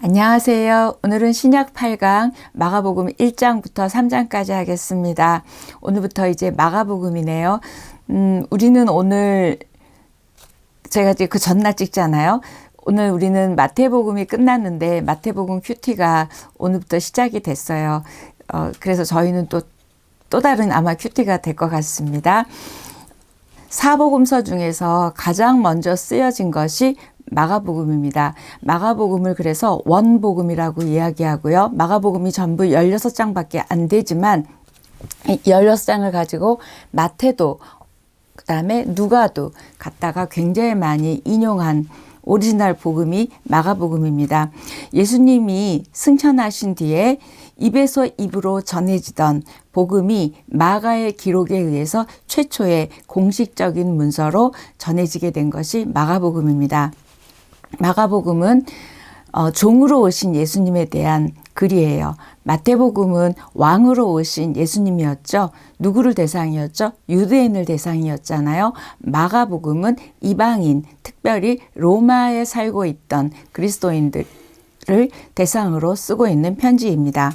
안녕하세요. 오늘은 신약 8강 마가복음 1장부터 3장까지 하겠습니다. 오늘부터 이제 마가복음이네요. 우리는 오늘 제가 이제 그 전날 찍잖아요. 오늘 우리는 마태복음이 끝났는데 마태복음 큐티가 오늘부터 시작이 됐어요. 그래서 저희는 또 다른 아마 큐티가 될 것 같습니다. 사복음서 중에서 가장 먼저 쓰여진 것이 마가복음입니다. 마가복음을 그래서 원복음이라고 이야기하고요. 마가복음이 전부 16장밖에 안 되지만 16장을 가지고 마태도 그다음에 누가도 갖다가 굉장히 많이 인용한 오리지널 복음이 마가복음입니다. 예수님이 승천하신 뒤에 입에서 입으로 전해지던 복음이 마가의 기록에 의해서 최초의 공식적인 문서로 전해지게 된 것이 마가복음입니다. 마가복음은 종으로 오신 예수님에 대한 글이에요. 마태복음은 왕으로 오신 예수님이었죠. 누구를 대상이었죠? 유대인을 대상이었잖아요. 마가복음은 이방인, 특별히 로마에 살고 있던 그리스도인들을 대상으로 쓰고 있는 편지입니다.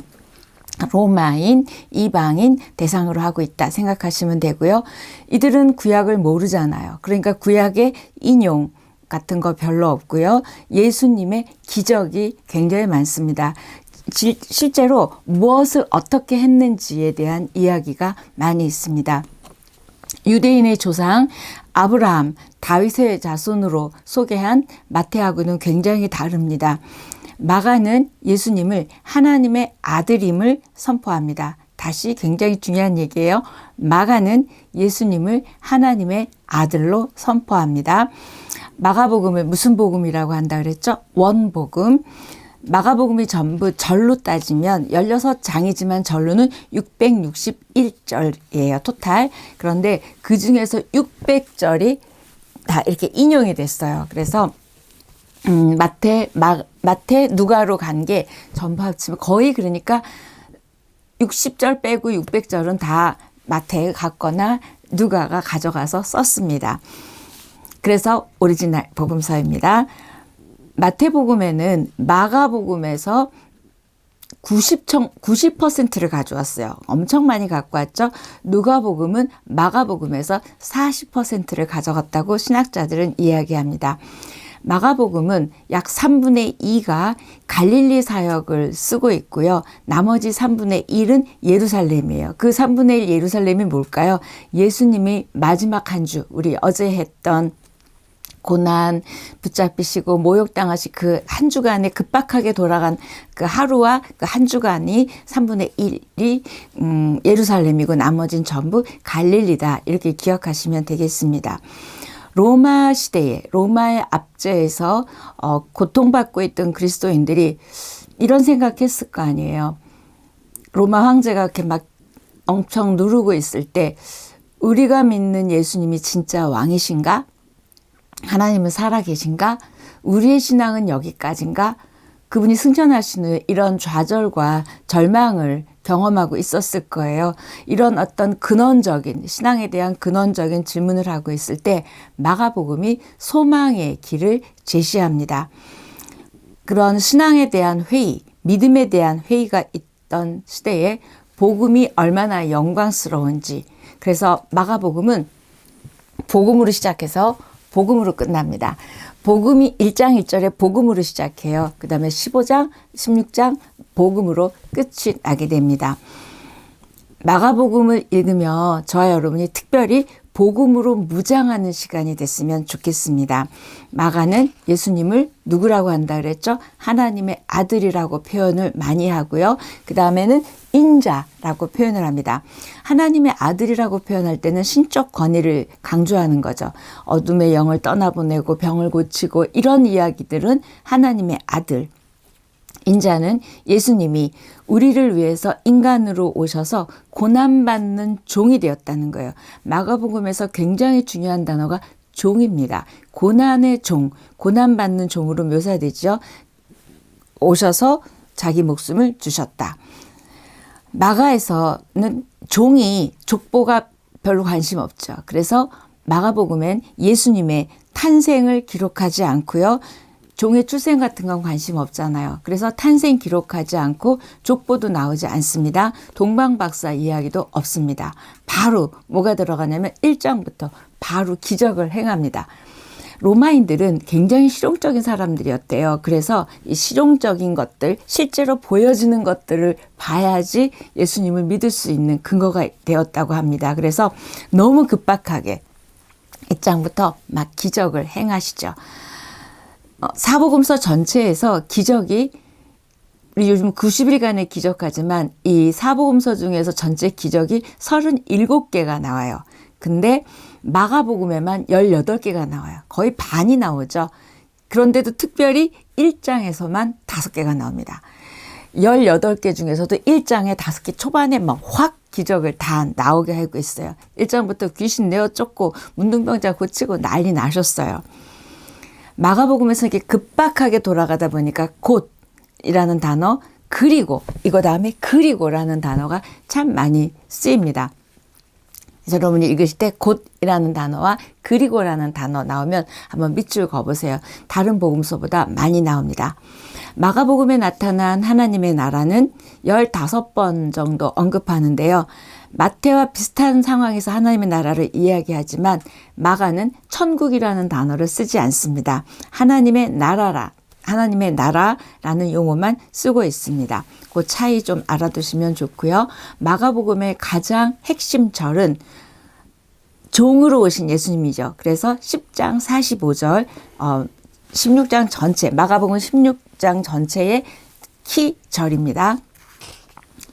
로마인, 이방인 대상으로 하고 있다 생각하시면 되고요. 이들은 구약을 모르잖아요. 그러니까 구약의 인용 같은 거 별로 없고요. 예수님의 기적이 굉장히 많습니다. 실제로 무엇을 어떻게 했는지에 대한 이야기가 많이 있습니다. 유대인의 조상 아브라함, 다윗의 자손으로 소개한 마태하고는 굉장히 다릅니다. 마가는 예수님을 하나님의 아들임을 선포합니다. 다시 굉장히 중요한 얘기예요. 마가는 예수님을 하나님의 아들로 선포합니다. 마가복음을 무슨 복음이라고 한다 그랬죠? 원복음. 마가복음이 전부 절로 따지면 16장이지만 절로는 661절이에요. 토탈. 그런데 그 중에서 600절이 다 이렇게 인용이 됐어요. 그래서 마태, 누가로 간 게 전부 합치면 거의 그러니까 60절 빼고 600절은 다 마태에 갔거나 누가가 가져가서 썼습니다. 그래서 오리지널 복음서입니다. 마태복음에는 마가복음에서 90%를 가져왔어요. 엄청 많이 갖고 왔죠. 누가복음은 마가복음에서 40%를 가져갔다고 신학자들은 이야기합니다. 마가복음은 약 3분의 2가 갈릴리 사역을 쓰고 있고요. 나머지 3분의 1은 예루살렘이에요. 그 3분의 1 예루살렘이 뭘까요? 예수님이 마지막 한 주, 우리 어제 했던 고난 붙잡히시고 모욕당하시 그 한 주간에 급박하게 돌아간 그 하루와 그 한 주간이 3분의 1이 예루살렘이고 나머지는 전부 갈릴리다. 이렇게 기억하시면 되겠습니다. 로마 시대에 로마의 압제에서 고통받고 있던 그리스도인들이 이런 생각했을 거 아니에요. 로마 황제가 이렇게 막 엄청 누르고 있을 때 우리가 믿는 예수님이 진짜 왕이신가? 하나님은 살아계신가? 우리의 신앙은 여기까지인가? 그분이 승천하신 후에 이런 좌절과 절망을 경험하고 있었을 거예요. 이런 어떤 근원적인 신앙에 대한 근원적인 질문을 하고 있을 때 마가복음이 소망의 길을 제시합니다. 그런 신앙에 대한 회의, 믿음에 대한 회의가 있던 시대에 복음이 얼마나 영광스러운지, 그래서 마가복음은 복음으로 시작해서 복음으로 끝납니다. 복음이 1장 1절에 복음으로 시작해요. 그 다음에 15장, 16장 복음으로 끝이 나게 됩니다. 마가복음을 읽으며 저와 여러분이 특별히 복음으로 무장하는 시간이 됐으면 좋겠습니다. 마가는 예수님을 누구라고 한다 그랬죠? 하나님의 아들이라고 표현을 많이 하고요. 그 다음에는 인자라고 표현을 합니다. 하나님의 아들이라고 표현할 때는 신적 권위를 강조하는 거죠. 어둠의 영을 떠나보내고 병을 고치고 이런 이야기들은 하나님의 아들. 인자는 예수님이 우리를 위해서 인간으로 오셔서 고난받는 종이 되었다는 거예요. 마가복음에서 굉장히 중요한 단어가 종입니다. 고난의 종, 고난받는 종으로 묘사되죠. 오셔서 자기 목숨을 주셨다. 마가에서는 종이 족보가 별로 관심 없죠. 그래서 마가복음엔 예수님의 탄생을 기록하지 않고요. 종의 출생 같은 건 관심 없잖아요. 그래서 탄생 기록하지 않고 족보도 나오지 않습니다. 동방박사 이야기도 없습니다. 바로 뭐가 들어가냐면 1장부터 바로 기적을 행합니다. 로마인들은 굉장히 실용적인 사람들이었대요. 그래서 이 실용적인 것들, 실제로 보여지는 것들을 봐야지 예수님을 믿을 수 있는 근거가 되었다고 합니다. 그래서 너무 급박하게 1장부터 막 기적을 행하시죠. 사복음서 전체에서 기적이 우리 요즘 90일간의 기적하지만 이 사복음서 중에서 전체 기적이 37개가 나와요. 근데 마가복음에만 18개가 나와요. 거의 반이 나오죠. 그런데도 특별히 1장에서만 5개가 나옵니다. 18개 중에서도 1장에 5개 초반에 막 확 기적을 다 나오게 하고 있어요. 1장부터 귀신 내어 쫓고 문둥병자 고치고 난리 나셨어요. 마가복음에서 이렇게 급박하게 돌아가다 보니까 곧이라는 단어, 그리고 이거 다음에 그리고라는 단어가 참 많이 쓰입니다. 그래서 여러분이 읽으실 때 곧이라는 단어와 그리고라는 단어 나오면 한번 밑줄 그어보세요. 다른 복음서보다 많이 나옵니다. 마가복음에 나타난 하나님의 나라는 15번 정도 언급하는데요. 마태와 비슷한 상황에서 하나님의 나라를 이야기하지만 마가는 천국이라는 단어를 쓰지 않습니다. 하나님의 나라라는 용어만 쓰고 있습니다. 그 차이 좀 알아두시면 좋고요. 마가복음의 가장 핵심 절은 종으로 오신 예수님이죠. 그래서 10장 45절, 16장 전체, 마가복음 16장 전체의 키 절입니다.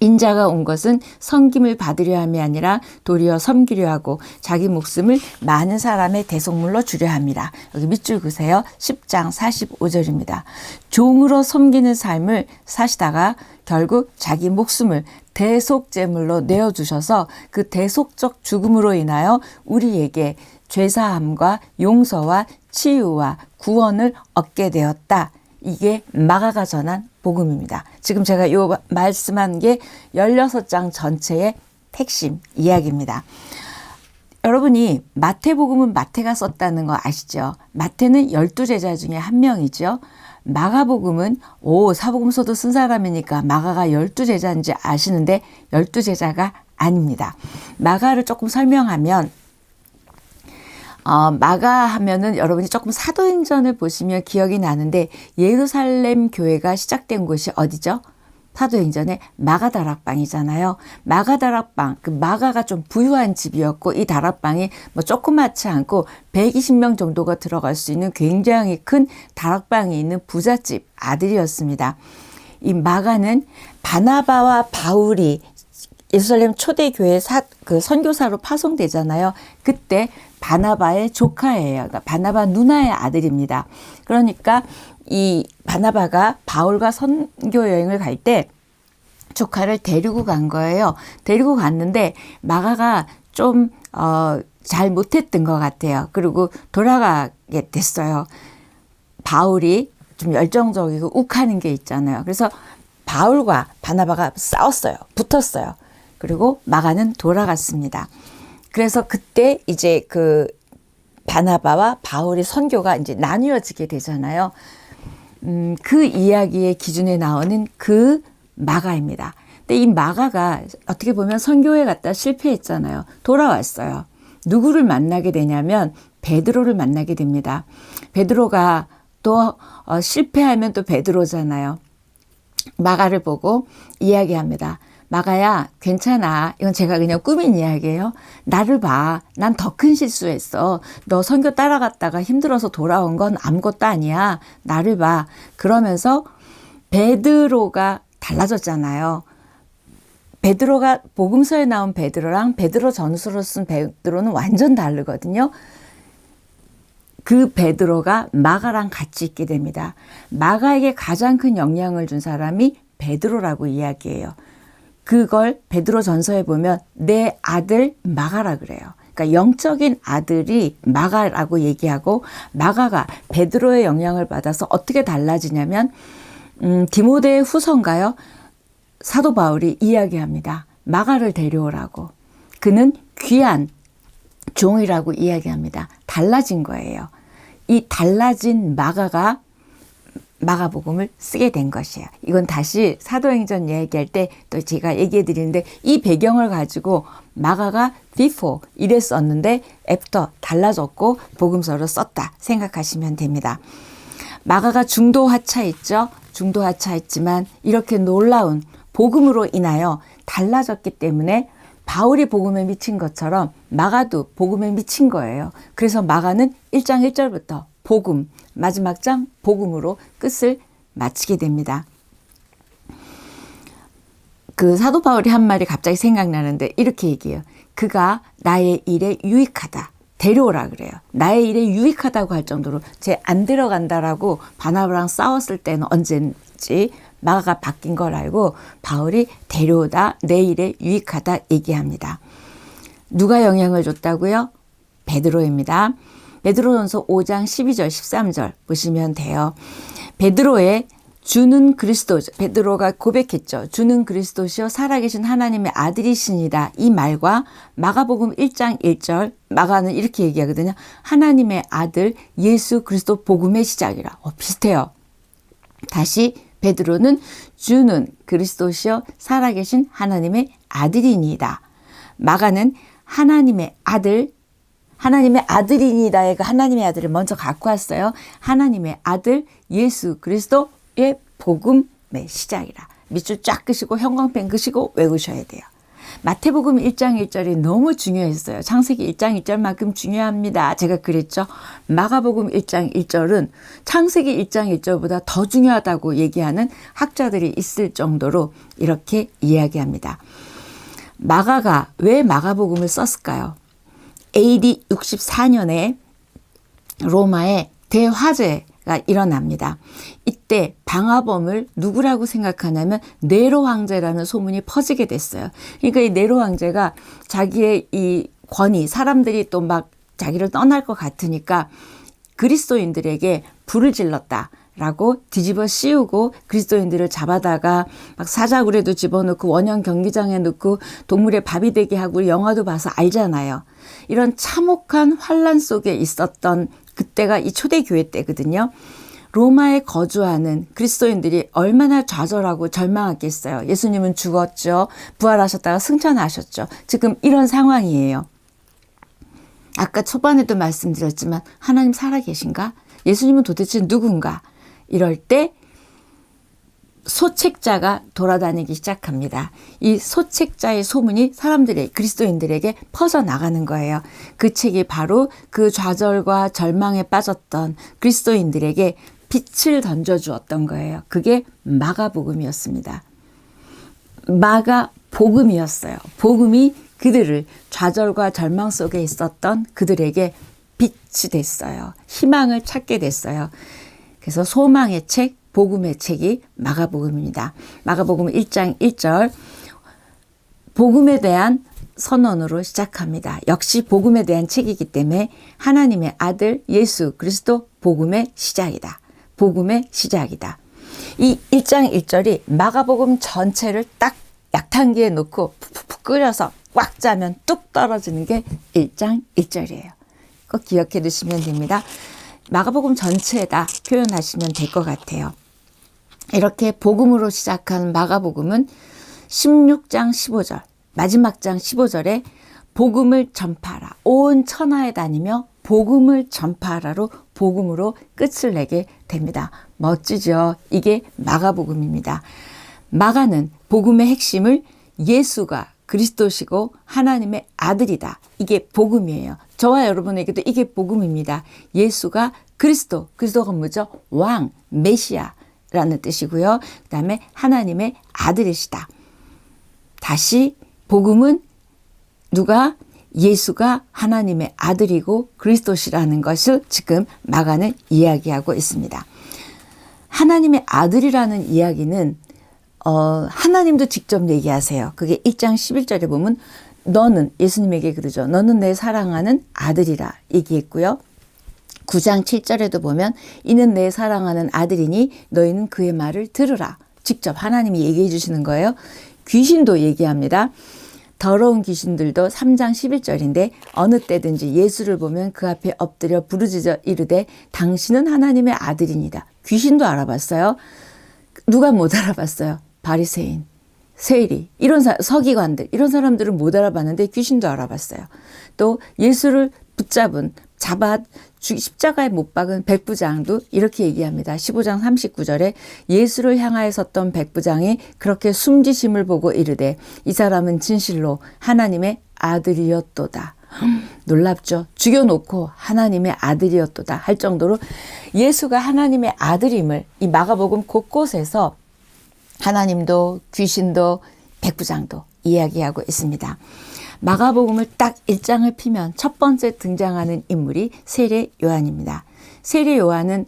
인자가 온 것은 섬김을 받으려 함이 아니라 도리어 섬기려 하고 자기 목숨을 많은 사람의 대속물로 주려 합니다. 여기 밑줄 그으세요. 10장 45절입니다. 종으로 섬기는 삶을 사시다가 결국 자기 목숨을 대속제물로 내어주셔서 그 대속적 죽음으로 인하여 우리에게 죄사함과 용서와 치유와 구원을 얻게 되었다. 이게 마가가 전한 복음입니다. 지금 제가 요 말씀한 게 16장 전체의 핵심 이야기입니다. 여러분이 마태복음은 마태가 썼다는 거 아시죠? 마태는 12제자 중에 한 명이죠. 마가복음은 사복음서도 쓴 사람이니까 마가가 12제자인지 아시는데 12제자가 아닙니다. 마가를 조금 설명하면 마가 하면은 여러분이 조금 사도행전을 보시면 기억이 나는데 예루살렘 교회가 시작된 곳이 어디죠? 사도행전에 마가다락방이잖아요. 마가다락방, 그 마가가 좀 부유한 집이었고 이 다락방이 뭐 조그맣지 않고 120명 정도가 들어갈 수 있는 굉장히 큰 다락방이 있는 부잣집 아들이었습니다. 이 마가는 바나바와 바울이 예루살렘 초대교회 선교사로 파송되잖아요. 그때 바나바의 조카예요. 그러니까 바나바 누나의 아들입니다. 그러니까 이 바나바가 바울과 선교 여행을 갈 때 조카를 데리고 간 거예요. 데리고 갔는데 마가가 좀 잘 못했던 것 같아요. 그리고 돌아가게 됐어요. 바울이 좀 열정적이고 욱하는 게 있잖아요. 그래서 바울과 바나바가 싸웠어요. 붙었어요. 그리고 마가는 돌아갔습니다. 그래서 그때 이제 그 바나바와 바울의 선교가 이제 나뉘어지게 되잖아요. 그 이야기의 기준에 나오는 그 마가입니다. 근데 이 마가가 어떻게 보면 선교회 갔다 실패했잖아요. 돌아왔어요. 누구를 만나게 되냐면 베드로를 만나게 됩니다. 베드로가 또 실패하면 또 베드로잖아요. 마가를 보고 이야기합니다. 마가야, 괜찮아. 이건 제가 그냥 꾸민 이야기예요. 나를 봐. 난 더 큰 실수했어. 너 선교 따라갔다가 힘들어서 돌아온 건 아무것도 아니야. 나를 봐. 그러면서 베드로가 달라졌잖아요. 베드로가 복음서에 나온 베드로랑 베드로 전서로 쓴 베드로는 완전 다르거든요. 그 베드로가 마가랑 같이 있게 됩니다. 마가에게 가장 큰 영향을 준 사람이 베드로라고 이야기해요. 그걸 베드로 전서에 보면 내 아들 마가라 그래요. 그러니까 영적인 아들이 마가라고 얘기하고 마가가 베드로의 영향을 받아서 어떻게 달라지냐면 디모데 후서인가요? 사도 바울이 이야기합니다. 마가를 데려오라고. 그는 귀한 종이라고 이야기합니다. 달라진 거예요. 이 달라진 마가가 마가복음을 쓰게 된 것이에요. 이건 다시 사도행전 이야기할 때 또 제가 얘기해 드리는데 이 배경을 가지고 마가가 before 이랬었는데 after 달라졌고 복음서를 썼다 생각하시면 됩니다. 마가가 중도 하차했죠. 중도 하차했지만 이렇게 놀라운 복음으로 인하여 달라졌기 때문에 바울이 복음에 미친 것처럼 마가도 복음에 미친 거예요. 그래서 마가는 1장 1절부터 복음, 마지막 장 복음으로 끝을 마치게 됩니다. 그 사도 바울이 한 말이 갑자기 생각나는데 이렇게 얘기해요. 그가 나의 일에 유익하다. 데려오라 그래요. 나의 일에 유익하다고 할 정도로 쟤 안 들어간다라고 바나바랑 싸웠을 때는 언제인지 마가가 바뀐 걸 알고 바울이 데려오다 내 일에 유익하다 얘기합니다. 누가 영향을 줬다고요? 베드로입니다. 베드로전서 5장 12절 13절 보시면 돼요. 베드로의 주는 그리스도, 베드로가 고백했죠. 주는 그리스도시요 살아계신 하나님의 아들이시니다. 이 말과 마가복음 1장 1절 마가는 이렇게 얘기하거든요. 하나님의 아들 예수 그리스도 복음의 시작이라. 비슷해요. 다시 베드로는 주는 그리스도시요 살아계신 하나님의 아들이니이다. 마가는 하나님의 아들, 하나님의 아들이니이다의 그 하나님의 아들을 먼저 갖고 왔어요. 하나님의 아들 예수 그리스도의 복음의 시작이라. 밑줄 쫙 끄시고 형광펜 끄시고 외우셔야 돼요. 마태복음 1장 1절이 너무 중요했어요. 창세기 1장 1절만큼 중요합니다. 제가 그랬죠. 마가복음 1장 1절은 창세기 1장 1절보다 더 중요하다고 얘기하는 학자들이 있을 정도로 이렇게 이야기합니다. 마가가 왜 마가복음을 썼을까요? AD 64년에 로마에 대화재가 일어납니다. 이때 방화범을 누구라고 생각하냐면 네로 황제라는 소문이 퍼지게 됐어요. 그러니까 이 네로 황제가 자기의 이 권위, 사람들이 또 막 자기를 떠날 것 같으니까 그리스도인들에게 불을 질렀다라고 뒤집어 씌우고 그리스도인들을 잡아다가 막 사자굴에도 집어넣고 원형 경기장에 넣고 동물의 밥이 되게 하고 영화도 봐서 알잖아요. 이런 참혹한 환란 속에 있었던 그때가 이 초대교회 때거든요. 로마에 거주하는 그리스도인들이 얼마나 좌절하고 절망했겠어요. 예수님은 죽었죠. 부활하셨다가 승천하셨죠. 지금 이런 상황이에요. 아까 초반에도 말씀드렸지만 하나님 살아계신가? 예수님은 도대체 누군가? 이럴 때 소책자가 돌아다니기 시작합니다. 이 소책자의 소문이 사람들의 그리스도인들에게 퍼져나가는 거예요. 그 책이 바로 그 좌절과 절망에 빠졌던 그리스도인들에게 빛을 던져주었던 거예요. 그게 마가복음이었습니다. 마가복음이었어요. 복음이 그들을 좌절과 절망 속에 있었던 그들에게 빛이 됐어요. 희망을 찾게 됐어요. 그래서 소망의 책, 복음의 책이 마가복음입니다. 마가복음 1장 1절 복음에 대한 선언으로 시작합니다. 역시 복음에 대한 책이기 때문에 하나님의 아들 예수 그리스도 복음의 시작이다. 복음의 시작이다. 이 1장 1절이 마가복음 전체를 딱 약탕기에 놓고 푹푹 끓여서 꽉 짜면 뚝 떨어지는 게 1장 1절이에요. 꼭 기억해 두시면 됩니다. 마가복음 전체에다 표현하시면 될 것 같아요. 이렇게 복음으로 시작한 마가복음은 16장 15절 마지막 장 15절에 복음을 전파하라. 온 천하에 다니며 복음을 전파하라로 복음으로 끝을 내게 됩니다. 멋지죠? 이게 마가복음입니다. 마가는 복음의 핵심을 예수가 그리스도시고 하나님의 아들이다. 이게 복음이에요. 저와 여러분에게도 이게 복음입니다. 예수가 그리스도, 그리스도가 뭐죠? 왕, 메시아라는 뜻이고요. 그 다음에 하나님의 아들이시다. 다시 복음은 누가? 예수가 하나님의 아들이고 그리스도시라는 것을 지금 마가는 이야기하고 있습니다. 하나님의 아들이라는 이야기는 하나님도 직접 얘기하세요. 그게 1장 11절에 보면 너는 예수님에게 그러죠. 너는 내 사랑하는 아들이라 얘기했고요. 9장 7절에도 보면 이는 내 사랑하는 아들이니 너희는 그의 말을 들으라. 직접 하나님이 얘기해 주시는 거예요. 귀신도 얘기합니다. 더러운 귀신들도 3장 11절인데 어느 때든지 예수를 보면 그 앞에 엎드려 부르짖어 이르되 당신은 하나님의 아들이니다. 귀신도 알아봤어요. 누가 못 알아봤어요? 바리새인, 세리, 이런 서기관들, 이런 사람들은 못 알아봤는데 귀신도 알아봤어요. 또 예수를 잡아 십자가에 못 박은 백부장도 이렇게 얘기합니다. 15장 39절에 예수를 향하여 섰던 백부장이 그렇게 숨지심을 보고 이르되 이 사람은 진실로 하나님의 아들이었도다. 놀랍죠. 죽여놓고 하나님의 아들이었도다 할 정도로 예수가 하나님의 아들임을 이 마가복음 곳곳에서 하나님도 귀신도 백부장도 이야기하고 있습니다. 마가복음을 딱 1장을 피면 첫 번째 등장하는 인물이 세례 요한입니다. 세례 요한은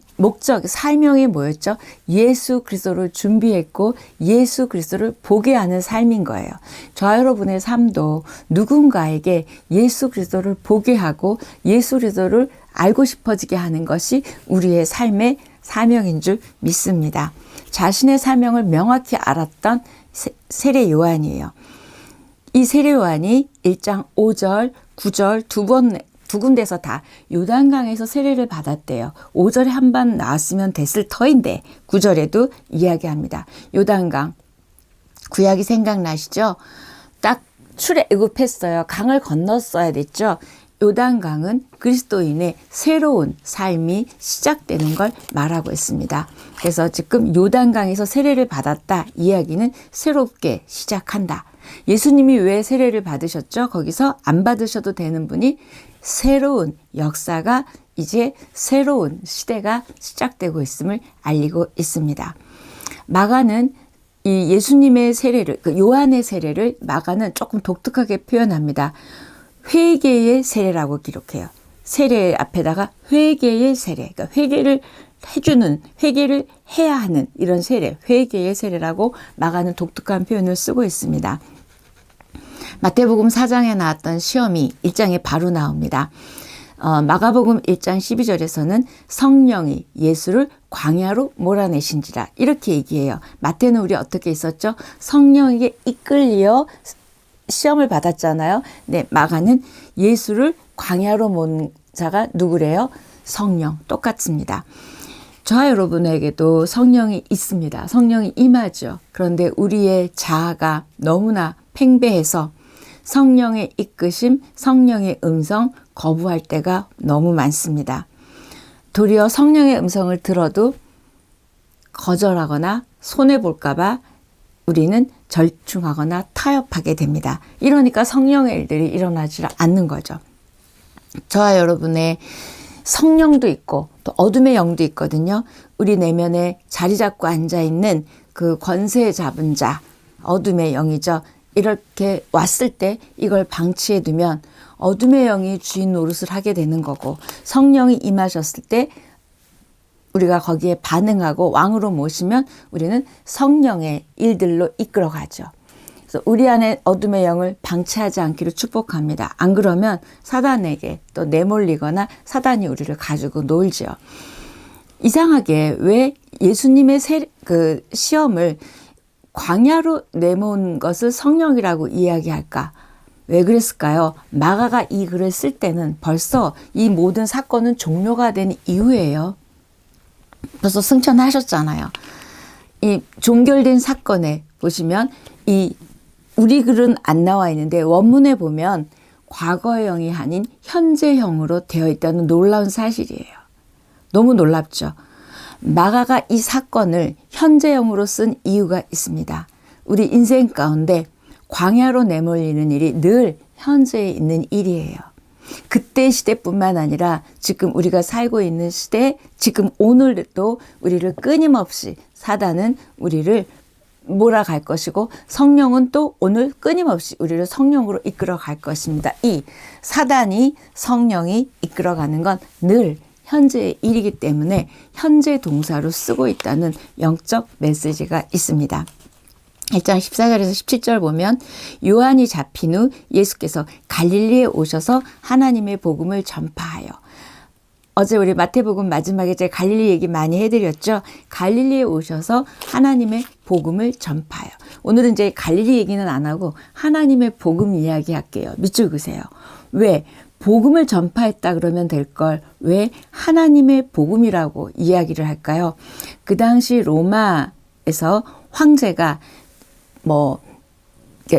사명이 뭐였죠? 예수 그리스도를 준비했고 예수 그리스도를 보게 하는 삶인 거예요. 저와 여러분의 삶도 누군가에게 예수 그리스도를 보게 하고 예수 그리스도를 알고 싶어지게 하는 것이 우리의 삶의 사명인 줄 믿습니다. 자신의 사명을 명확히 알았던 세례 요한이에요. 이 세례 요한이 1장 5절, 9절 두 군데서 다 요단강에서 세례를 받았대요. 5절에 한 번 나왔으면 됐을 터인데 9절에도 이야기합니다. 요단강, 구약이 생각나시죠? 딱 출애굽했어요. 강을 건넜어야 됐죠. 요단강은 그리스도인의 새로운 삶이 시작되는 걸 말하고 있습니다. 그래서 지금 요단강에서 세례를 받았다 이야기는 새롭게 시작한다. 예수님이 왜 세례를 받으셨죠? 거기서 안 받으셔도 되는 분이 새로운 역사가 이제 새로운 시대가 시작되고 있음을 알리고 있습니다. 마가는 이 예수님의 세례를, 요한의 세례를 마가는 조금 독특하게 표현합니다. 회개의 세례라고 기록해요. 세례 앞에다가 회개의 세례, 그러니까 회개를 해야 하는 이런 세례, 회개의 세례라고 마가는 독특한 표현을 쓰고 있습니다. 마태복음 4장에 나왔던 시험이 1장에 바로 나옵니다. 마가복음 1장 12절에서는 성령이 예수를 광야로 몰아내신지라 이렇게 얘기해요. 마태는 우리 어떻게 있었죠? 성령에게 이끌려 시험을 받았잖아요. 네, 마가는 예수를 광야로 모은 자가 누구래요? 성령, 똑같습니다. 저와 여러분에게도 성령이 있습니다. 성령이 임하죠. 그런데 우리의 자아가 너무나 팽배해서 성령의 이끄심, 성령의 음성 거부할 때가 너무 많습니다. 도리어 성령의 음성을 들어도 거절하거나 손해볼까 봐 우리는 절충하거나 타협하게 됩니다. 이러니까 성령의 일들이 일어나지 않는 거죠. 저와 여러분의 성령도 있고 또 어둠의 영도 있거든요. 우리 내면에 자리 잡고 앉아있는 그 권세 잡은 자, 어둠의 영이죠. 이렇게 왔을 때 이걸 방치해 두면 어둠의 영이 주인 노릇을 하게 되는 거고 성령이 임하셨을 때 우리가 거기에 반응하고 왕으로 모시면 우리는 성령의 일들로 이끌어가죠. 그래서 우리 안에 어둠의 영을 방치하지 않기를 축복합니다. 안 그러면 사단에게 또 내몰리거나 사단이 우리를 가지고 놀죠. 이상하게 왜 예수님의 시험을 광야로 내몬 것을 성령이라고 이야기할까? 왜 그랬을까요? 마가가 이 글을 쓸 때는 벌써 이 모든 사건은 종료가 된 이후예요. 벌써 승천하셨잖아요. 이 종결된 사건에 보시면 우리 글은 안 나와 있는데 원문에 보면 과거형이 아닌 현재형으로 되어 있다는 놀라운 사실이에요. 너무 놀랍죠. 마가가 이 사건을 현재형으로 쓴 이유가 있습니다. 우리 인생 가운데 광야로 내몰리는 일이 늘 현재에 있는 일이에요. 그때 시대뿐만 아니라 지금 우리가 살고 있는 시대, 지금 오늘도 우리를 끊임없이 사단은 우리를 몰아갈 것이고 성령은 또 오늘 끊임없이 우리를 성령으로 이끌어 갈 것입니다. 이 사단이 성령이 이끌어가는 건 늘 현재의 일이기 때문에 현재 동사로 쓰고 있다는 영적 메시지가 있습니다. 1장 14절에서 17절 보면 요한이 잡힌 후 예수께서 갈릴리에 오셔서 하나님의 복음을 전파하여 어제 우리 마태복음 마지막에 제가 갈릴리 얘기 많이 해드렸죠. 갈릴리에 오셔서 하나님의 복음을 전파해요. 오늘은 이제 갈릴리 얘기는 안 하고 하나님의 복음 이야기 할게요. 밑줄 그세요. 왜? 복음을 전파했다 그러면 될 걸 왜 하나님의 복음이라고 이야기를 할까요? 그 당시 로마에서 황제가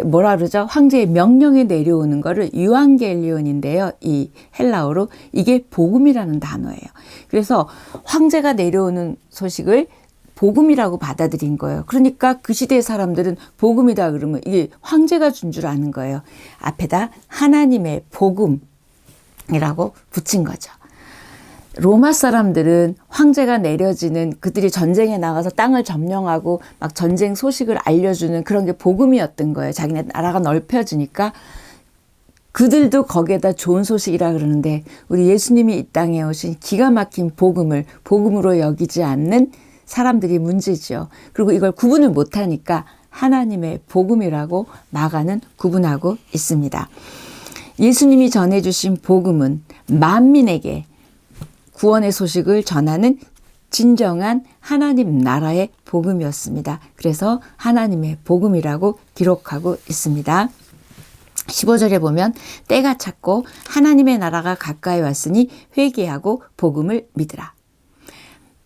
뭐라 그러죠? 황제의 명령에 내려오는 거를 유앙겔리온인데요. 이 헬라어로 이게 복음이라는 단어예요. 그래서 황제가 내려오는 소식을 복음이라고 받아들인 거예요. 그러니까 그 시대의 사람들은 복음이다 그러면 이게 황제가 준 줄 아는 거예요. 앞에다 하나님의 복음이라고 붙인 거죠. 로마 사람들은 황제가 내려지는 그들이 전쟁에 나가서 땅을 점령하고 막 전쟁 소식을 알려주는 그런 게 복음이었던 거예요. 자기네 나라가 넓혀지니까 그들도 거기에다 좋은 소식이라 그러는데 우리 예수님이 이 땅에 오신 기가 막힌 복음을 복음으로 여기지 않는 사람들이 문제죠. 그리고 이걸 구분을 못하니까 하나님의 복음이라고 마가는 구분하고 있습니다. 예수님이 전해주신 복음은 만민에게 구원의 소식을 전하는 진정한 하나님 나라의 복음이었습니다. 그래서 하나님의 복음이라고 기록하고 있습니다. 15절에 보면 때가 찼고 하나님의 나라가 가까이 왔으니 회개하고 복음을 믿으라.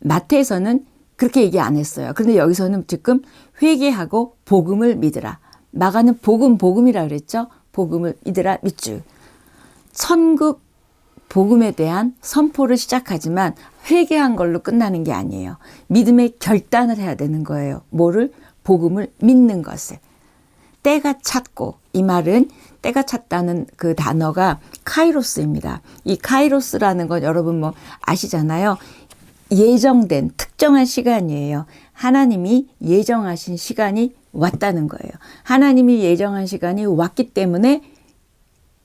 마태에서는 그렇게 얘기 안 했어요. 그런데 여기서는 지금 회개하고 복음을 믿으라. 마가는 복음이라 그랬죠. 복음을 믿으라 밑줄. 천국 복음에 대한 선포를 시작하지만 회개한 걸로 끝나는 게 아니에요. 믿음의 결단을 해야 되는 거예요. 뭐를? 복음을 믿는 것을. 때가 찼고, 이 말은 때가 찼다는 그 단어가 카이로스입니다. 이 카이로스라는 건 여러분 뭐 아시잖아요. 예정된 특정한 시간이에요. 하나님이 예정하신 시간이 왔다는 거예요. 하나님이 예정한 시간이 왔기 때문에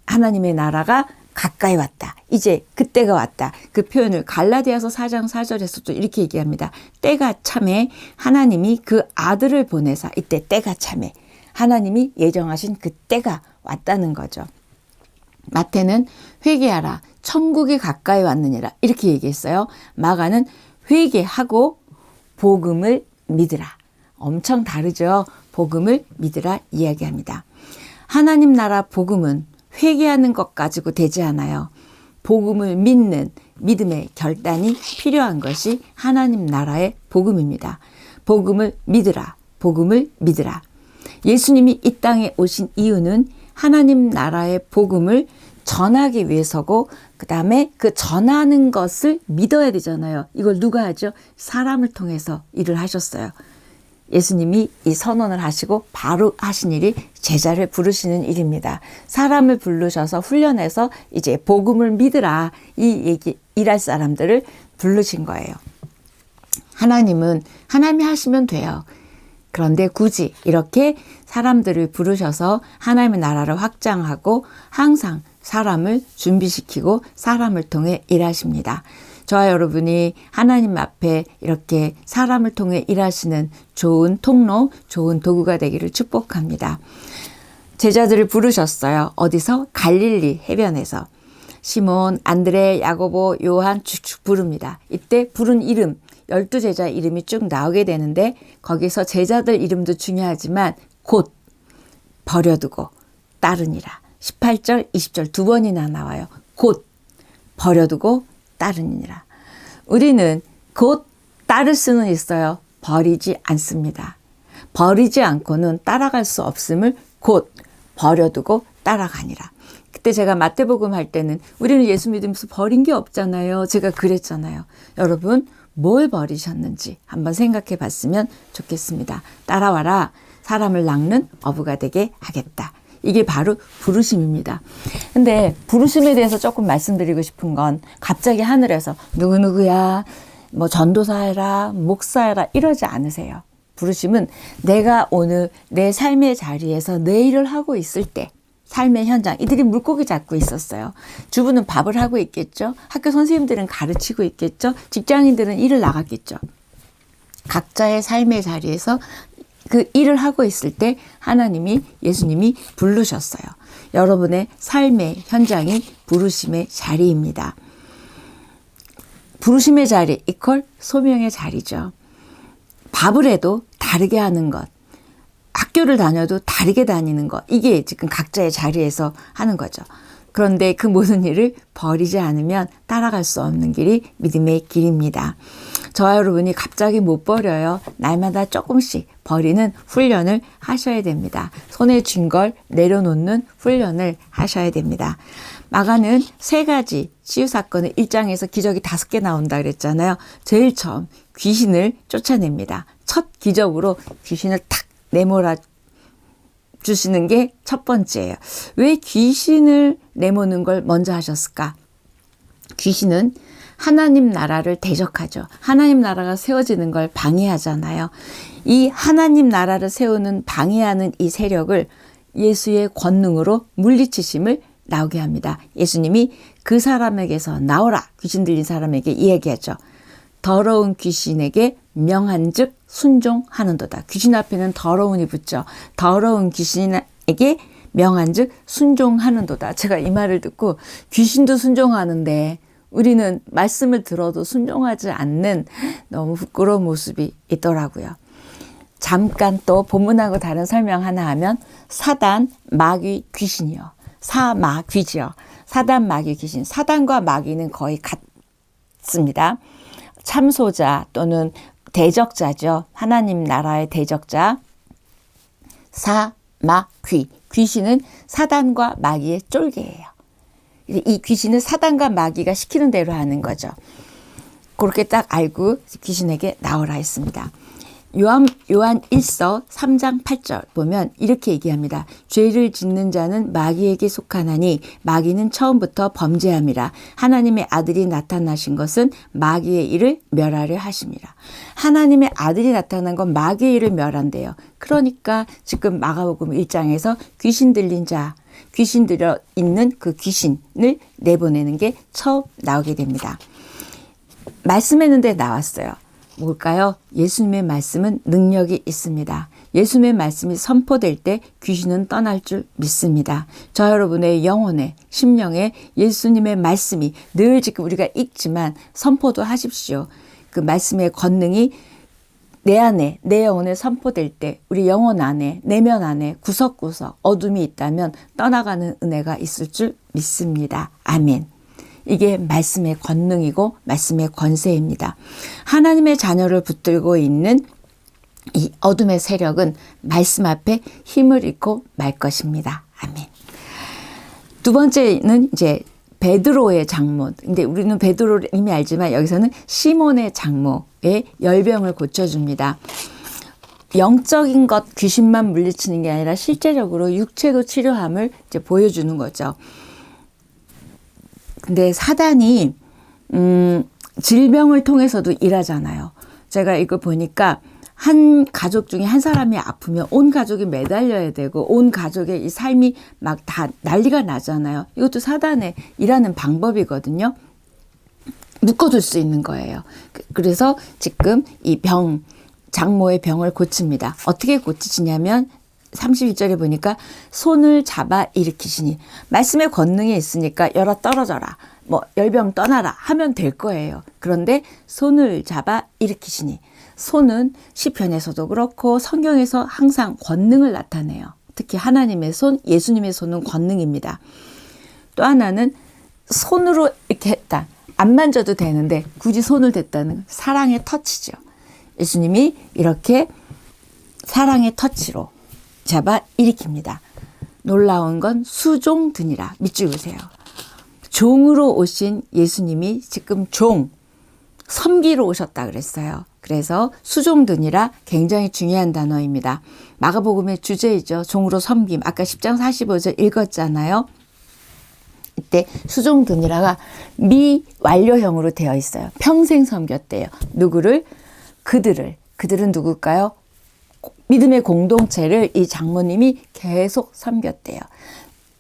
하나님의 나라가 가까이 왔다. 이제 그때가 왔다. 그 표현을 갈라디아서 4장 4절에서도 이렇게 얘기합니다. 때가 참에 하나님이 그 아들을 보내사 이때 때가 참에 하나님이 예정하신 그 때가 왔다는 거죠. 마태는 회개하라. 천국이 가까이 왔느니라. 이렇게 얘기했어요. 마가는 회개하고 복음을 믿으라. 엄청 다르죠. 복음을 믿으라 이야기합니다. 하나님 나라 복음은 회개하는 것 가지고 되지 않아요. 복음을 믿는 믿음의 결단이 필요한 것이 하나님 나라의 복음입니다. 복음을 믿으라. 복음을 믿으라. 예수님이 이 땅에 오신 이유는 하나님 나라의 복음을 전하기 위해서고 그 다음에 그 전하는 것을 믿어야 되잖아요. 이걸 누가 하죠? 사람을 통해서 일을 하셨어요. 예수님이 이 선언을 하시고 바로 하신 일이 제자를 부르시는 일입니다. 사람을 부르셔서 훈련해서 이제 복음을 믿으라 일할 사람들을 부르신 거예요. 하나님이 하시면 돼요. 그런데 굳이 이렇게 사람들을 부르셔서 하나님의 나라를 확장하고 항상 사람을 준비시키고 사람을 통해 일하십니다. 저와 여러분이 하나님 앞에 이렇게 사람을 통해 일하시는 좋은 통로, 좋은 도구가 되기를 축복합니다. 제자들을 부르셨어요. 어디서? 갈릴리 해변에서. 시몬, 안드레, 야고보, 요한 쭉쭉 부릅니다. 이때 부른 이름, 12제자 이름이 쭉 나오게 되는데 거기서 제자들 이름도 중요하지만 곧 버려두고 따르니라. 18절, 20절 두 번이나 나와요. 곧 버려두고 따르니라. 우리는 곧 따를 수는 있어요. 버리지 않습니다. 버리지 않고는 따라갈 수 없음을 곧 버려두고 따라가니라. 그때 제가 마태복음 할 때는 우리는 예수 믿으면서 버린 게 없잖아요. 제가 그랬잖아요. 여러분 뭘 버리셨는지 한번 생각해 봤으면 좋겠습니다. 따라와라. 사람을 낚는 어부가 되게 하겠다. 이게 바로 부르심입니다. 근데 부르심에 대해서 조금 말씀드리고 싶은 건 갑자기 하늘에서 누구누구야, 뭐 전도사 해라, 목사 해라 이러지 않으세요. 부르심은 내가 오늘 내 삶의 자리에서 내 일을 하고 있을 때 삶의 현장, 이들이 물고기 잡고 있었어요. 주부는 밥을 하고 있겠죠. 학교 선생님들은 가르치고 있겠죠. 직장인들은 일을 나갔겠죠. 각자의 삶의 자리에서 그 일을 하고 있을 때 예수님이 부르셨어요. 여러분의 삶의 현장이 부르심의 자리입니다. 부르심의 자리 이퀄 소명의 자리죠. 밥을 해도 다르게 하는 것, 학교를 다녀도 다르게 다니는 것, 이게 지금 각자의 자리에서 하는 거죠. 그런데 그 모든 일을 버리지 않으면 따라갈 수 없는 길이 믿음의 길입니다. 저와 여러분이 갑자기 못 버려요. 날마다 조금씩 버리는 훈련을 하셔야 됩니다. 손에 쥔 걸 내려놓는 훈련을 하셔야 됩니다. 마가는 3가지 치유 사건의 1장에서 기적이 5개 나온다 그랬잖아요. 제일 처음 귀신을 쫓아냅니다. 첫 기적으로 귀신을 탁 내몰아 주시는 게 첫 번째예요. 왜 귀신을 내모는 걸 먼저 하셨을까? 귀신은 하나님 나라를 대적하죠. 하나님 나라가 세워지는 걸 방해하잖아요. 이 하나님 나라를 세우는 방해하는 이 세력을 예수의 권능으로 물리치심을 나오게 합니다. 예수님이 그 사람에게서 나오라 귀신 들린 사람에게 이야기하죠. 더러운 귀신에게 명한즉 순종하는도다. 귀신 앞에는 더러운이 붙죠. 더러운 귀신에게 명한즉 순종하는도다. 제가 이 말을 듣고 귀신도 순종하는데 우리는 말씀을 들어도 순종하지 않는 너무 부끄러운 모습이 있더라고요. 잠깐 또 본문하고 다른 설명 하나 하면 사단, 마귀, 귀신이요. 사마귀지요. 사단, 마귀, 귀신. 사단과 마귀는 거의 같습니다. 참소자 또는 대적자죠. 하나님 나라의 대적자. 사마귀. 귀신은 사단과 마귀의 쫄개예요. 이 귀신은 사단과 마귀가 시키는 대로 하는 거죠. 그렇게 딱 알고 귀신에게 나오라 했습니다. 요한 1서 3장 8절 보면 이렇게 얘기합니다. 죄를 짓는 자는 마귀에게 속하나니 마귀는 처음부터 범죄함이라. 하나님의 아들이 나타나신 것은 마귀의 일을 멸하려 하심이라. 하나님의 아들이 나타난 건 마귀의 일을 멸한대요. 그러니까 지금 마가복음 1장에서 귀신 들린 자, 귀신 들여 있는 그 귀신을 내보내는 게 처음 나오게 됩니다. 말씀했는데 나왔어요. 뭘까요? 예수님의 말씀은 능력이 있습니다. 예수님의 말씀이 선포될 때 귀신은 떠날 줄 믿습니다. 저 여러분의 영혼에, 심령에 예수님의 말씀이 늘 지금 우리가 읽지만 선포도 하십시오. 그 말씀의 권능이 내 안에, 내 영혼에 선포될 때 우리 영혼 안에, 내면 안에 구석구석 어둠이 있다면 떠나가는 은혜가 있을 줄 믿습니다. 아멘. 이게 말씀의 권능이고 말씀의 권세입니다. 하나님의 자녀를 붙들고 있는 이 어둠의 세력은 말씀 앞에 힘을 잃고 말 것입니다. 아멘. 두 번째는 이제 베드로의 장모. 근데 우리는 베드로를 이미 알지만 여기서는 시몬의 장모의 열병을 고쳐줍니다. 영적인 것 귀신만 물리치는 게 아니라 실제적으로 육체도 치료함을 이제 보여주는 거죠. 근데 사단이 질병을 통해서도 일하잖아요. 제가 이거 보니까 한 가족 중에 한 사람이 아프면 온 가족이 매달려야 되고 온 가족의 이 삶이 막 다 난리가 나잖아요. 이것도 사단의 일하는 방법이거든요. 묶어둘 수 있는 거예요. 그래서 지금 이 장모의 병을 고칩니다. 어떻게 고치시냐면 31절에 보니까 손을 잡아 일으키시니 말씀의 권능이 있으니까 열아 떨어져라 뭐 열병 떠나라 하면 될 거예요. 그런데 손을 잡아 일으키시니 손은 시편에서도 그렇고 성경에서 항상 권능을 나타내요. 특히 하나님의 손, 예수님의 손은 권능입니다. 또 하나는 손으로 이렇게 했다. 안 만져도 되는데 굳이 손을 댔다는 사랑의 터치죠. 예수님이 이렇게 사랑의 터치로 잡아 일으킵니다. 놀라운 건 수종드니라. 밑줄 그으세요. 종으로 오신 예수님이 지금 섬기러 오셨다 그랬어요. 그래서 수종드니라 굉장히 중요한 단어입니다. 마가복음의 주제이죠. 종으로 섬김. 아까 10장 45절 읽었잖아요. 이때 수종드니라가 미완료형으로 되어 있어요. 평생 섬겼대요. 누구를? 그들은 누굴까요? 믿음의 공동체를 이 장모님이 계속 섬겼대요.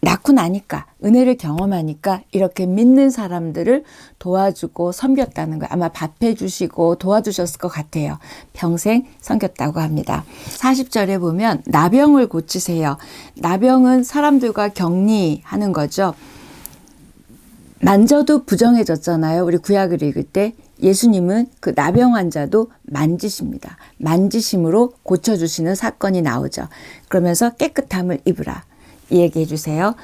낳고 나니까 은혜를 경험하니까 이렇게 믿는 사람들을 도와주고 섬겼다는 거예요. 아마 밥해 주시고 도와주셨을 것 같아요. 평생 섬겼다고 합니다. 40절에 보면 나병을 고치세요. 나병은 사람들과 격리하는 거죠. 만져도 부정해졌잖아요. 우리 구약을 읽을 때 예수님은 그 나병 환자도 만지십니다. 만지심으로 고쳐주시는 사건이 나오죠. 그러면서 깨끗함을 입으라 이 얘기해 주세요.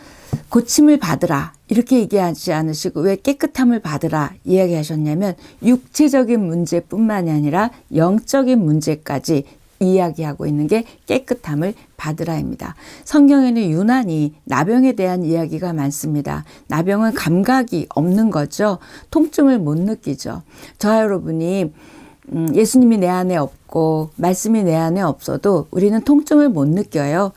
고침을 받으라 이렇게 얘기하지 않으시고 왜 깨끗함을 받으라 이야기하셨냐면 육체적인 문제뿐만이 아니라 영적인 문제까지 이야기하고 있는 게 깨끗함을 받으라입니다. 성경에는 유난히 나병에 대한 이야기가 많습니다. 나병은 감각이 없는 거죠. 통증을 못 느끼죠. 저와 여러분이 예수님이 내 안에 없고 말씀이 내 안에 없어도 우리는 통증을 못 느껴요.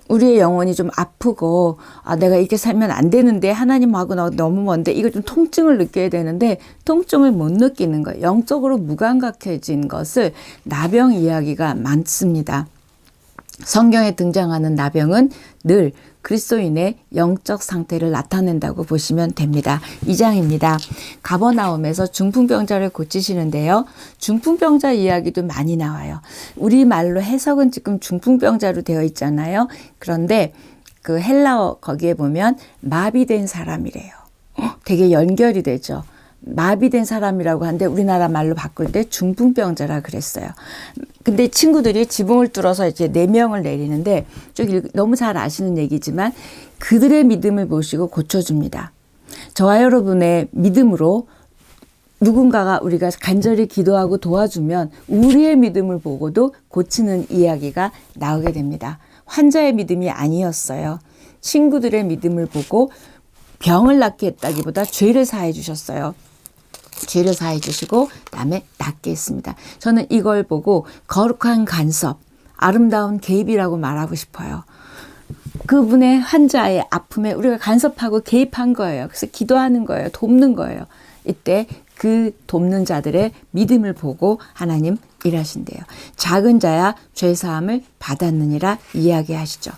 우리의 영혼이 좀 아프고 내가 이렇게 살면 안 되는데 하나님하고 나 너무 먼데 이걸 좀 통증을 느껴야 되는데 통증을 못 느끼는 거예요. 영적으로 무감각해진 것을 나병 이야기가 많습니다. 성경에 등장하는 나병은 늘 그리스도인의 영적 상태를 나타낸다고 보시면 됩니다. 2장입니다. 가버나움에서 중풍병자를 고치시는데요. 중풍병자 이야기도 많이 나와요. 우리말로 해석은 지금 중풍병자로 되어 있잖아요. 그런데 그 헬라어 거기에 보면 마비된 사람이래요. 되게 연결이 되죠. 마비된 사람이라고 하는데 우리나라 말로 바꿀 때 중풍병자라 그랬어요. 근데 친구들이 지붕을 뚫어서 이제 4명을 내리는데 너무 잘 아시는 얘기지만 그들의 믿음을 보시고 고쳐줍니다. 저와 여러분의 믿음으로 누군가가 우리가 간절히 기도하고 도와주면 우리의 믿음을 보고도 고치는 이야기가 나오게 됩니다. 환자의 믿음이 아니었어요. 친구들의 믿음을 보고 병을 낫게 했다기보다 죄를 사해 주셨어요. 죄를 사해 주시고 그다음에 낫게 했습니다. 저는 이걸 보고 거룩한 간섭, 아름다운 개입이라고 말하고 싶어요. 그분의 환자의 아픔에 우리가 간섭하고 개입한 거예요. 그래서 기도하는 거예요. 돕는 거예요. 이때 그 돕는 자들의 믿음을 보고 하나님 일하신대요. 작은 자야 죄사함을 받았느니라 이야기하시죠.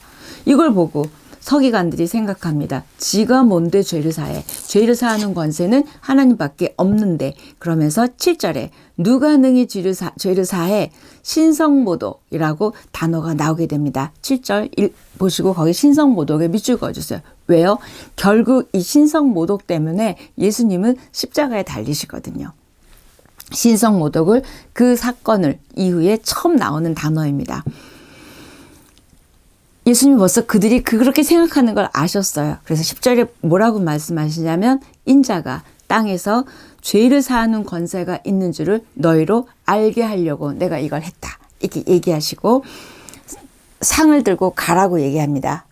이걸 보고 서기관들이 생각합니다. 지가 뭔데 죄를 사해. 죄를 사하는 권세는 하나님밖에 없는데. 그러면서 7절에 누가 능히 죄를 사해 신성모독이라고 단어가 나오게 됩니다. 7절 보시고 거기 신성모독에 밑줄 그어주세요. 왜요? 결국 이 신성모독 때문에 예수님은 십자가에 달리시거든요. 신성모독을 그 사건을 이후에 처음 나오는 단어입니다. 예수님이 벌써 그들이 그렇게 생각하는 걸 아셨어요. 그래서 10절에 뭐라고 말씀하시냐면 인자가 땅에서 죄를 사하는 권세가 있는 줄을 너희로 알게 하려고 내가 이걸 했다. 이렇게 얘기하시고 상을 들고 가라고 얘기합니다.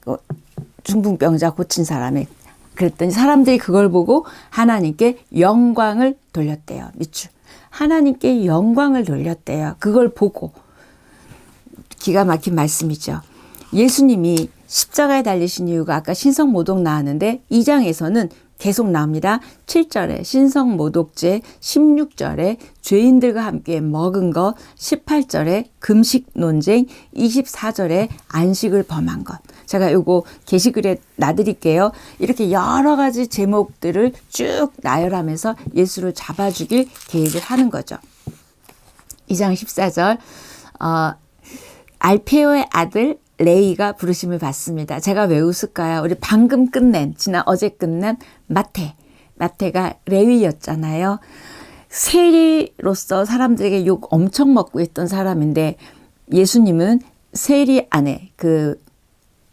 중풍병자 고친 사람이. 그랬더니 사람들이 그걸 보고 하나님께 영광을 돌렸대요. 밑줄. 하나님께 영광을 돌렸대요. 그걸 보고. 기가 막힌 말씀이죠. 예수님이 십자가에 달리신 이유가 아까 신성모독 나왔는데 2장에서는 계속 나옵니다. 7절에 신성모독죄, 16절에 죄인들과 함께 먹은 것, 18절에 금식 논쟁, 24절에 안식을 범한 것. 제가 요거 게시글에 놔드릴게요. 이렇게 여러 가지 제목들을 쭉 나열하면서 예수를 잡아주길 계획을 하는 거죠. 2장 14절 알페오의 아들 레이가 부르심을 받습니다. 제가 왜 웃을까요? 우리 방금 끝낸, 어제 끝낸 마태가 레위였잖아요. 세리로서 사람들에게 욕 엄청 먹고 있던 사람인데 예수님은 세리 안에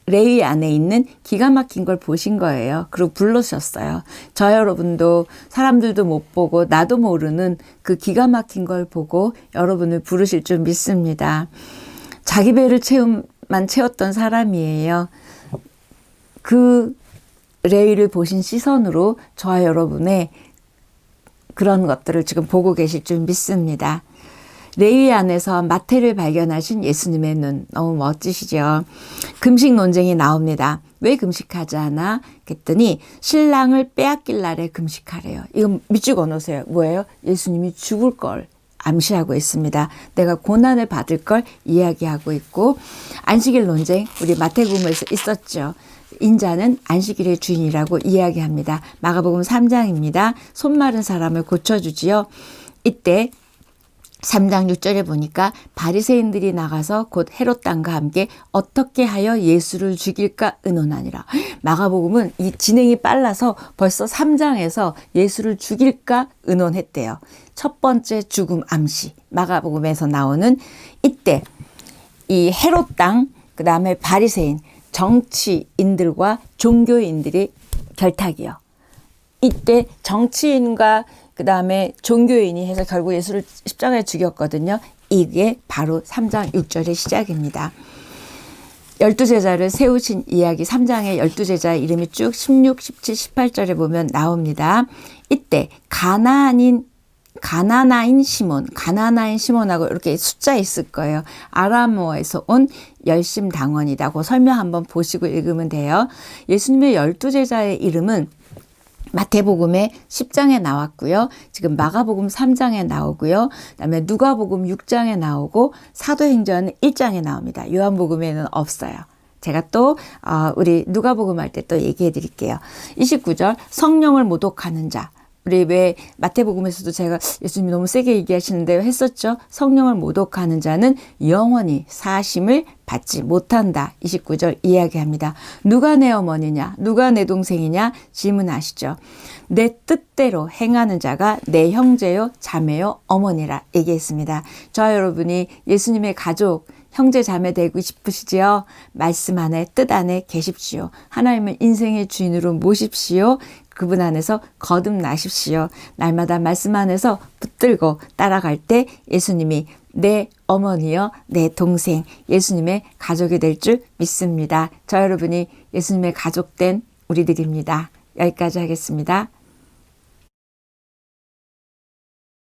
레위 안에 있는 기가 막힌 걸 보신 거예요. 그리고 불러주셨어요. 저 여러분도 사람들도 못 보고 나도 모르는 그 기가 막힌 걸 보고 여러분을 부르실 줄 믿습니다. 자기 배를 채웠던 사람이에요. 그 레위를 보신 시선으로 저와 여러분의 그런 것들을 지금 보고 계실 줄 믿습니다. 레위 안에서 마태를 발견하신 예수님의 눈 너무 멋지시죠. 금식 논쟁이 나옵니다. 왜 금식하지 않아? 그랬더니 신랑을 빼앗길 날에 금식하래요. 이거 밑줄 그어놓으세요. 뭐예요? 예수님이 죽을 걸 암시하고 있습니다. 내가 고난을 받을 걸 이야기하고 있고 안식일 논쟁 우리 마태복음에서 있었죠. 인자는 안식일의 주인이라고 이야기합니다. 마가복음 3장입니다. 손 마른 사람을 고쳐주지요. 이때 3장 6절에 보니까 바리새인들이 나가서 곧 헤롯 왕과 함께 어떻게 하여 예수를 죽일까 의논하니라. 마가복음은 이 진행이 빨라서 벌써 3장에서 예수를 죽일까 의논했대요. 첫 번째 죽음 암시, 마가복음에서 나오는 이때 이 헤롯 왕, 그 다음에 바리새인, 정치인들과 종교인들이 결탁이요. 이때 정치인과 그 다음에 종교인이 해서 결국 예수를 십자가에 죽였거든요. 이게 바로 3장 6절의 시작입니다. 12제자를 세우신 이야기 3장의 12제자의 이름이 쭉 16, 17, 18절에 보면 나옵니다. 이때 가나나인 시몬하고 이렇게 숫자 있을 거예요. 아람어에서 온 열심당원이라고 설명 한번 보시고 읽으면 돼요. 예수님의 12제자의 이름은 마태복음의 10장에 나왔고요. 지금 마가복음 3장에 나오고요. 그다음에 누가복음 6장에 나오고 사도행전 1장에 나옵니다. 요한복음에는 없어요. 제가 또 우리 누가복음 할 때 또 얘기해 드릴게요. 29절 성령을 모독하는 자. 우리 왜 마태복음에서도 제가 예수님이 너무 세게 얘기하시는데 했었죠. 성령을 모독하는 자는 영원히 사심을 받지 못한다. 29절 이야기합니다. 누가 내 어머니냐? 누가 내 동생이냐? 질문하시죠. 내 뜻대로 행하는 자가 내 형제요, 자매요, 어머니라 얘기했습니다. 저와 여러분이 예수님의 가족, 형제 자매 되고 싶으시지요? 말씀 안에 뜻 안에 계십시오. 하나님을 인생의 주인으로 모십시오. 그분 안에서 거듭나십시오. 날마다 말씀 안에서 붙들고 따라갈 때 예수님이 내 어머니요, 내 동생, 예수님의 가족이 될 줄 믿습니다. 저 여러분이 예수님의 가족된 우리들입니다. 여기까지 하겠습니다.